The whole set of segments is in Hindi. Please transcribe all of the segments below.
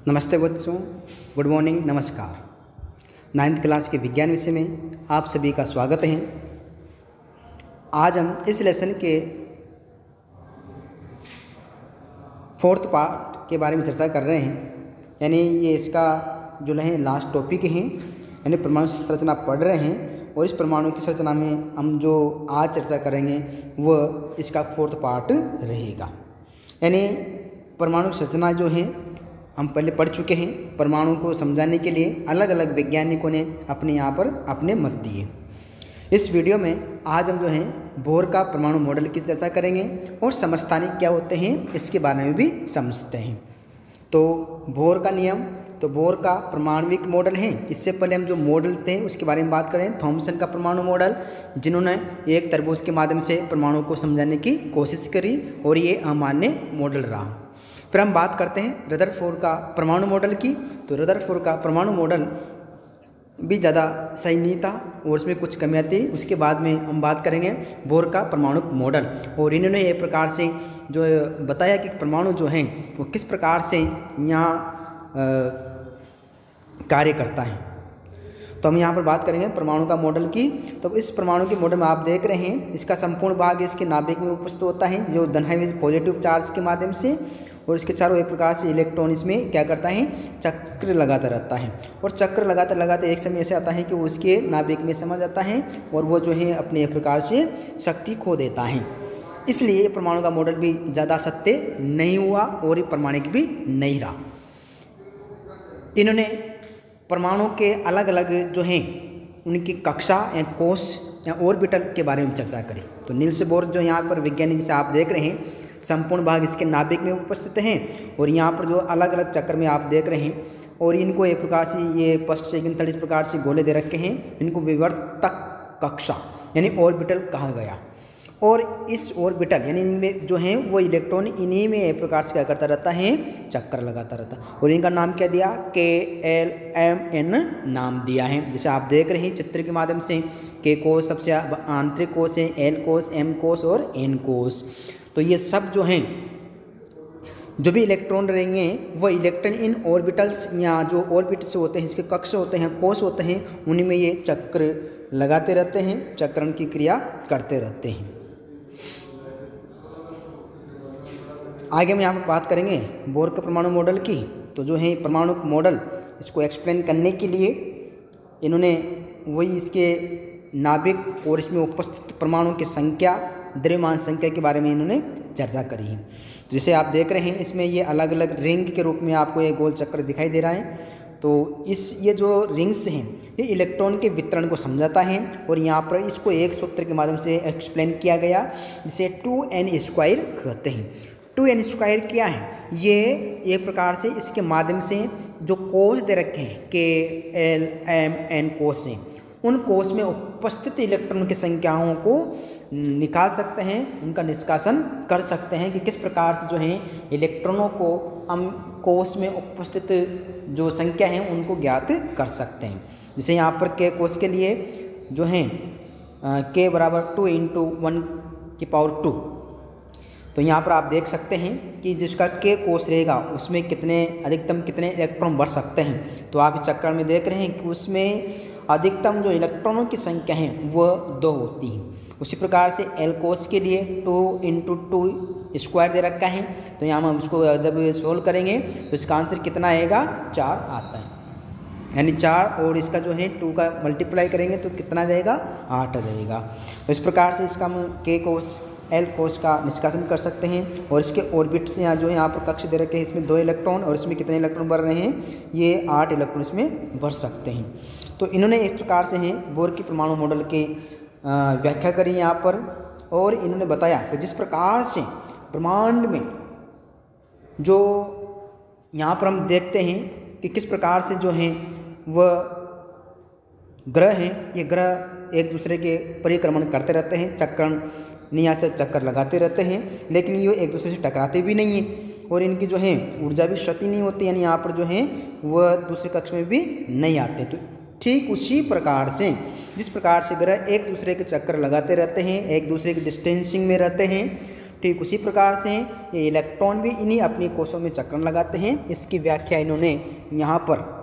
नमस्ते बच्चों, गुड मॉर्निंग, नमस्कार। 9th क्लास के विज्ञान विषय में आप सभी का स्वागत है। आज हम इस लेसन के 4th पार्ट के बारे में चर्चा कर रहे हैं। यानी ये इसका जो है लास्ट टॉपिक है, यानी परमाणु संरचना पढ़ रहे हैं और इस परमाणु की संरचना में हम जो आज चर्चा करेंगे वह इसका 4th पार्ट रहेगा। यानी परमाणु संरचना जो है हम पहले पढ़ चुके हैं। परमाणु को समझाने के लिए अलग अलग वैज्ञानिकों ने अपने यहाँ पर अपने मत दिए। इस वीडियो में आज हम जो है बोर का परमाणु मॉडल की चर्चा करेंगे और समस्थानिक क्या होते हैं इसके बारे में भी समझते हैं। तो बोर का नियम, तो बोर का परमाणविक मॉडल है। इससे पहले हम जो मॉडल थे उसके बारे में बात करें। थॉमसन का परमाणु मॉडल, जिन्होंने एक तरबूज के माध्यम से परमाणु को समझाने की कोशिश करी और ये अमान्य मॉडल रहा। फिर हम बात करते हैं रदरफोर्ड का परमाणु मॉडल की। तो रदरफोर्ड का परमाणु मॉडल भी ज़्यादा सही नहीं था और उसमें कुछ कमियां थी। उसके बाद में हम बात करेंगे बोर का परमाणु मॉडल, और इन्होंने एक प्रकार से जो बताया कि परमाणु जो हैं वो किस प्रकार से यहाँ कार्य करता है। तो हम यहाँ पर बात करेंगे परमाणु का मॉडल की। तो इस परमाणु के मॉडल में आप देख रहे हैं इसका संपूर्ण भाग इसके नाभिक में उपस्थित होता है, जो धन है पॉजिटिव चार्ज के माध्यम से, और इसके चारों एक प्रकार से इलेक्ट्रॉन इसमें क्या करता है, चक्र लगाता रहता है। और चक्र लगाते लगाते एक समय ऐसे आता है कि वो उसके नाभिक में समा जाता है और वो जो है अपने एक प्रकार से शक्ति खो देता है। इसलिए परमाणु का मॉडल भी ज़्यादा सत्य नहीं हुआ और ये प्रमाणिक भी नहीं रहा। इन्होंने परमाणु के अलग अलग जो हैं उनकी कक्षा या कोश या ऑर्बिटल के बारे में चर्चा करी। तो नील्स बोर जो यहाँ पर वैज्ञानिक जिसे आप देख रहे हैं, संपूर्ण भाग इसके नाभिक में उपस्थित हैं और यहाँ पर जो अलग अलग चक्र में आप देख रहे हैं, और इनको एक प्रकार से ये फर्स्ट सेकंड थर्ड इस प्रकार से गोले दे रखे हैं। इनको विवर्तक कक्षा यानी ऑर्बिटल कहा गया। और इस ऑर्बिटल यानी इनमें जो है वो इलेक्ट्रॉन इन्हीं में एक प्रकार से क्या करता रहता है, चक्कर लगाता रहता है। और इनका नाम क्या दिया, KLMN नाम दिया है। जैसे आप देख रहे हैं चित्र के माध्यम से, K कोश सबसे आंतरिक कोश है, L कोश, M कोश और N कोश। तो ये सब जो हैं जो भी इलेक्ट्रॉन रहेंगे वो इलेक्ट्रॉन इन ऑर्बिटल्स या जो ऑर्बिट्स होते हैं, इसके कक्ष होते हैं, कोश होते हैं, उन्हीं में ये चक्र लगाते रहते हैं, चक्रण की क्रिया करते रहते हैं। आगे हम यहाँ पर बात करेंगे बोर के परमाणु मॉडल की। तो जो है परमाणु मॉडल, इसको एक्सप्लेन करने के लिए इन्होंने वही इसके नाभिक और इसमें उपस्थित परमाणु की संख्या, द्रव्यमान संख्या के बारे में इन्होंने चर्चा करी है। जैसे आप देख रहे हैं इसमें ये अलग अलग रिंग के रूप में आपको ये गोल चक्र दिखाई दे रहा है। तो ये जो रिंग्स हैं ये इलेक्ट्रॉन के वितरण को समझाता है, और यहाँ पर इसको एक सूत्र के माध्यम से एक्सप्लेन किया गया जिसे 2n² कहते हैं। 2n² क्या है, ये एक प्रकार से इसके माध्यम से जो कोश दे रखे हैं KLMN कोश हैं, उन कोश में उपस्थित इलेक्ट्रॉन की संख्याओं को निकाल सकते हैं, उनका निष्कासन कर सकते हैं कि किस प्रकार से जो है इलेक्ट्रॉनों को हम कोश में उपस्थित जो संख्या है उनको ज्ञात कर सकते हैं। जैसे यहाँ पर K कोश के लिए जो है K बराबर 2 × 1⁴ तो यहाँ पर आप देख सकते हैं कि जिसका K कोश रहेगा उसमें अधिकतम कितने इलेक्ट्रॉन बढ़ सकते हैं। तो आप इस चक्र में देख रहे हैं कि उसमें अधिकतम जो इलेक्ट्रॉनों की संख्या है वह 2 होती है। उसी प्रकार से L कोश के लिए 2 × 2² दे रखा है। तो यहाँ हम उसको जब सोल्व करेंगे तो इसका आंसर कितना आएगा, 4 आता है। यानी 4 और इसका जो है 2 का मल्टीप्लाई करेंगे तो कितना जाएगा, 8 आ जाएगा। तो इस प्रकार से इसका हम K कोश L कोश का निष्कासन कर सकते हैं। और इसके ऑर्बिट्स यहाँ जो यहाँ पर कक्ष दे रखे हैं, इसमें 2 इलेक्ट्रॉन और इसमें कितने इलेक्ट्रॉन बढ़ रहे हैं, ये 8 इलेक्ट्रॉन इसमें बढ़ सकते हैं। तो इन्होंने एक प्रकार से हैं बोर की परमाणु मॉडल की व्याख्या करी यहाँ पर, और इन्होंने बताया कि जिस प्रकार से ब्रह्मांड में जो यहाँ पर हम देखते हैं कि किस प्रकार से जो हैं वह ग्रह हैं, ये ग्रह एक दूसरे के परिक्रमण करते रहते हैं, चक्कर लगाते रहते हैं, लेकिन ये एक दूसरे से टकराते भी नहीं हैं और इनकी जो है ऊर्जा भी क्षति नहीं होती, यानी यहाँ पर जो है वह दूसरे कक्ष में भी नहीं आते। तो ठीक उसी प्रकार से जिस प्रकार से ग्रह एक दूसरे के चक्कर लगाते रहते हैं, एक दूसरे के डिस्टेंसिंग में रहते हैं, ठीक उसी प्रकार से ये इलेक्ट्रॉन भी इन्हीं अपनी कोषों में चक्र लगाते हैं। इसकी व्याख्या इन्होंने यहाँ पर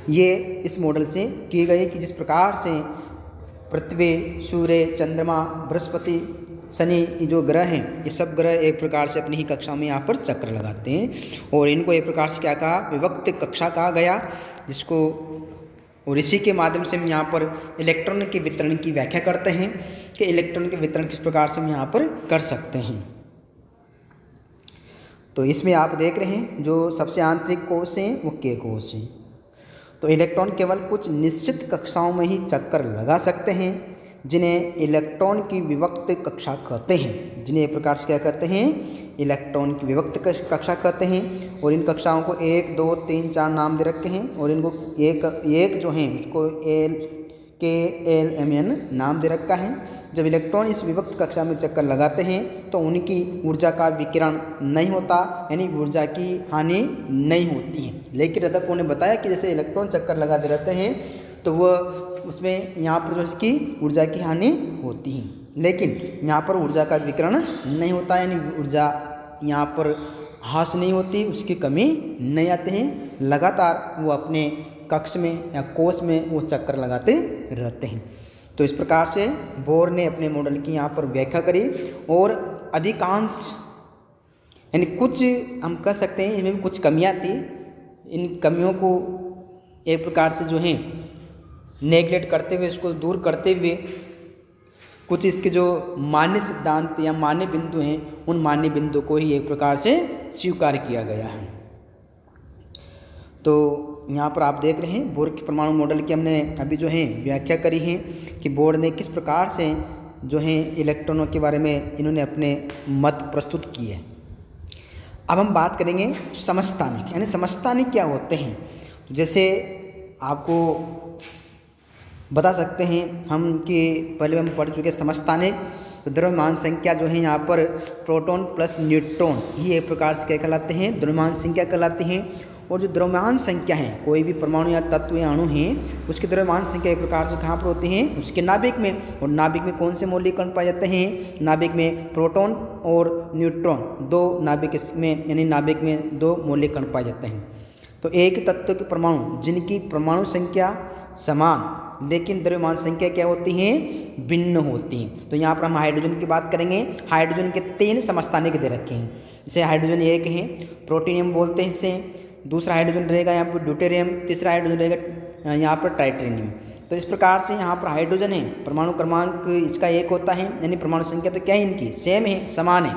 ये इस मॉडल से की गई कि जिस प्रकार से पृथ्वी, सूर्य, चंद्रमा, बृहस्पति, शनि, ये जो ग्रह हैं, ये सब ग्रह एक प्रकार से अपनी ही कक्षा में यहाँ पर चक्र लगाते हैं और इनको एक प्रकार से क्या कहा, विभक्त कक्षा कहा गया, जिसको और इसी के माध्यम से हम यहाँ पर इलेक्ट्रॉन के वितरण की व्याख्या करते हैं कि इलेक्ट्रॉन के वितरण किस प्रकार से हम यहाँ पर कर सकते हैं। तो इसमें आप देख रहे हैं जो सबसे आंतरिक कोष हैं वो के कोष हैं। तो इलेक्ट्रॉन केवल कुछ निश्चित कक्षाओं में ही चक्कर लगा सकते हैं, जिन्हें इलेक्ट्रॉन की विभक्त कक्षा कहते हैं, जिन्हें एक प्रकार से क्या कहते हैं, इलेक्ट्रॉन की विभक्त कक्षा कहते हैं। और इन कक्षाओं को 1, 2, 3, 4 नाम दे रखे हैं और इनको एक जो है उसको KLMN नाम दे रखा है। जब इलेक्ट्रॉन इस विभक्त कक्षा में चक्कर लगाते हैं तो उनकी ऊर्जा का विकिरण नहीं होता, यानी ऊर्जा की हानि नहीं होती है। लेकिन रदरफोर्ड ने बताया कि जैसे इलेक्ट्रॉन चक्कर लगाते रहते हैं तो वह उसमें यहाँ पर जो इसकी ऊर्जा की हानि होती है, लेकिन यहाँ पर ऊर्जा का विकिरण नहीं होता, यानी ऊर्जा यहाँ पर ह्रास नहीं होती, उसकी कमी नहीं आती है। लगातार वो अपने कक्ष में या कोष में वो चक्कर लगाते रहते हैं। तो इस प्रकार से बोर ने अपने मॉडल की यहाँ पर व्याख्या करी और अधिकांश यानी कुछ हम कह सकते हैं इसमें भी कुछ कमियाँ थी। इन कमियों को एक प्रकार से जो है नेगलेक्ट करते हुए, इसको दूर करते हुए कुछ इसके जो मान्य सिद्धांत या मान्य बिंदु हैं उन मान्य बिंदु को ही एक प्रकार से स्वीकार किया गया है। तो यहाँ पर आप देख रहे हैं बोर के परमाणु मॉडल की हमने अभी जो है व्याख्या करी है कि बोर ने किस प्रकार से जो है इलेक्ट्रॉनों के बारे में इन्होंने अपने मत प्रस्तुत किए। अब हम बात करेंगे समस्थानिक, यानी समस्थानिक क्या होते हैं। तो जैसे आपको बता सकते हैं हम कि पहले हम पढ़ चुके समस्थानिक, तो द्रव्यमान संख्या जो है यहाँ पर प्रोटॉन प्लस न्यूट्रॉन ही एक प्रकार से क्या कहलाते हैं, द्रव्यमान संख्या कहलाती हैं। और जो द्रव्यमान संख्या है, कोई भी परमाणु या तत्व या अणु हैं उसकी द्रव्यमान संख्या एक प्रकार से कहाँ पर होती हैं, उसके नाभिक में। और नाभिक में कौन से मौलिक कण पाए जाते हैं, नाभिक में प्रोटॉन और न्यूट्रॉन, दो नाभिक में यानी नाभिक में 2 मौलिक कण पाए जाते हैं। तो एक तत्व के परमाणु जिनकी परमाणु संख्या समान लेकिन द्रव्यमान संख्या क्या होती है, भिन्न होती हैं। तो यहाँ पर हम हाइड्रोजन की बात करेंगे। हाइड्रोजन के 3 समस्थानिक दे रखे हैं। जैसे हाइड्रोजन 1 है, प्रोटीनियम बोलते हैं इसे, दूसरा हाइड्रोजन रहेगा यहाँ पर ड्यूटेरियम, तीसरा हाइड्रोजन रहेगा यहाँ पर टाइटेनियम। तो इस प्रकार से यहाँ पर हाइड्रोजन है, परमाणु क्रमांक इसका 1 होता है, यानी परमाणु संख्या तो क्या है इनकी सेम है, समान है।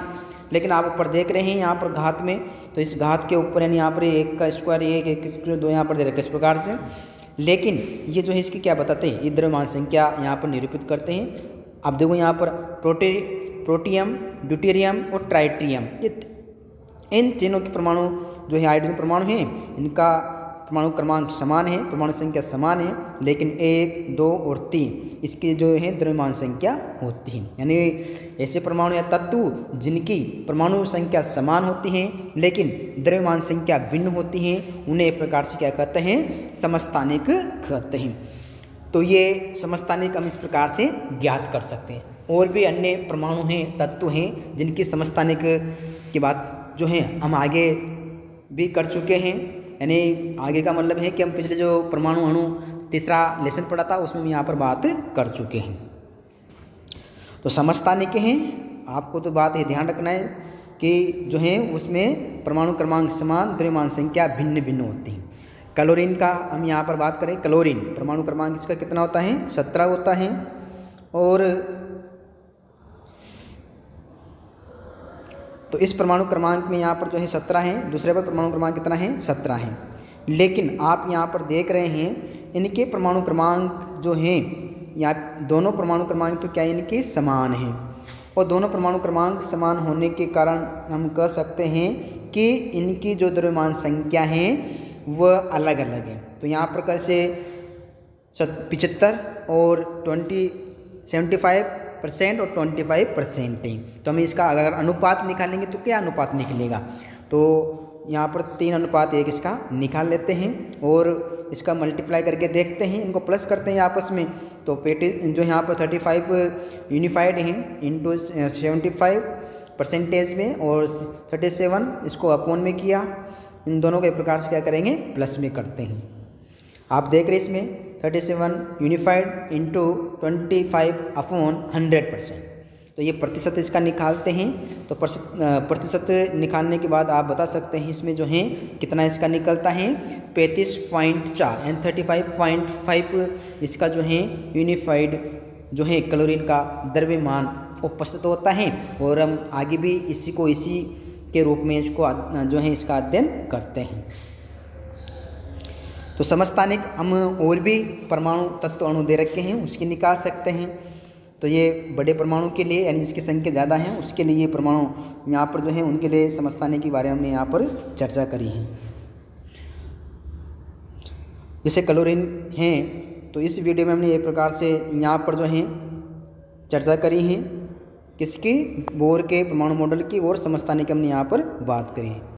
लेकिन आप ऊपर देख रहे हैं यहाँ पर घात में, तो इस घात के ऊपर यानी यहाँ पर 1 का स्क्वायर 1 का स्क्वायर 2 यहाँ पर दे रखे इस प्रकार से। लेकिन ये जो है इसकी क्या बताते हैं, ये द्रव्यमान संख्या यहाँ पर निरूपित करते हैं। अब देखो यहाँ पर प्रोटियम, ड्यूटेरियम और ट्राइटियम, इन तीनों के परमाणु जो है हाइड्रोजन परमाणु हैं, इनका परमाणु क्रमांक समान है, परमाणु संख्या समान है, लेकिन 1, 2 और 3 इसकी जो है द्रव्यमान संख्या होती है। यानी ऐसे परमाणु या तत्व जिनकी परमाणु संख्या समान होती है लेकिन द्रव्यमान संख्या भिन्न होती है, उन्हें एक प्रकार से क्या कहते हैं, समस्थानिक कहते हैं। तो ये समस्थानिक हम इस प्रकार से ज्ञात कर सकते हैं। और भी अन्य परमाणु हैं, तत्व हैं जिनकी समस्थानिक की बात जो है हम आगे भी कर चुके हैं। यानी आगे का मतलब है कि हम पिछले जो परमाणु अणु तीसरा लेसन पढ़ा था उसमें भी यहाँ पर बात कर चुके हैं। तो समस्थानिक हैं, आपको तो बात ये ध्यान रखना है कि जो है उसमें परमाणु क्रमांक समान, द्रव्यमान संख्या भिन्न भिन्न होती है। क्लोरीन का हम यहाँ पर बात करें, क्लोरीन परमाणु क्रमांक इसका कितना होता है, 17 होता है। और तो इस परमाणु क्रमांक में यहाँ पर जो है 17 है, दूसरे पर परमाणु क्रमांक कितना है, 17 है। लेकिन आप यहाँ पर देख रहे हैं इनके परमाणु क्रमांक जो हैं, या दोनों परमाणु क्रमांक तो क्या इनके समान हैं। और दोनों परमाणु क्रमांक समान होने के कारण हम कह सकते हैं कि इनकी जो द्रव्यमान संख्या है वह अलग अलग है। तो यहाँ पर कैसे 75 और 75% और 25% है। तो हम इसका अगर अनुपात निकालेंगे तो क्या अनुपात निकलेगा, तो यहाँ पर 3:1 इसका निकाल लेते हैं। और इसका मल्टीप्लाई करके देखते हैं, इनको प्लस करते हैं आपस में, तो पेटी जो यहाँ पर 35 यूनिफाइड हैं इंटू 75 परसेंटेज में और 37 इसको अपॉन में किया, इन दोनों को एक प्रकार से क्या करेंगे प्लस में करते हैं। आप देख रहे हैं इसमें 37 यूनिफाइड इंटू 25 अपॉन 100%, तो ये प्रतिशत इसका निकालते हैं। तो प्रतिशत निकालने के बाद आप बता सकते हैं इसमें जो है कितना इसका निकलता है 35.4 एंड 35.5 इसका जो है यूनिफाइड जो है क्लोरीन का द्रव्यमान उपस्थित होता है। और हम आगे भी इसी के रूप में इसको जो है इसका अध्ययन करते हैं। तो समस्थानिक हम और भी परमाणु तत्व अणु दे रखे हैं उसकी निकाल सकते हैं। तो ये बड़े परमाणु के लिए यानी जिसकी संख्या ज़्यादा है उसके लिए ये परमाणु यहाँ पर जो है उनके लिए समस्थानिक के बारे में हमने यहाँ पर चर्चा करी है। जैसे क्लोरीन है तो इस वीडियो में हमने एक प्रकार से यहाँ पर जो है चर्चा करी है किसकी, बोर के परमाणु मॉडल की, और समस्थानिक हमने यहाँ पर बात करी है।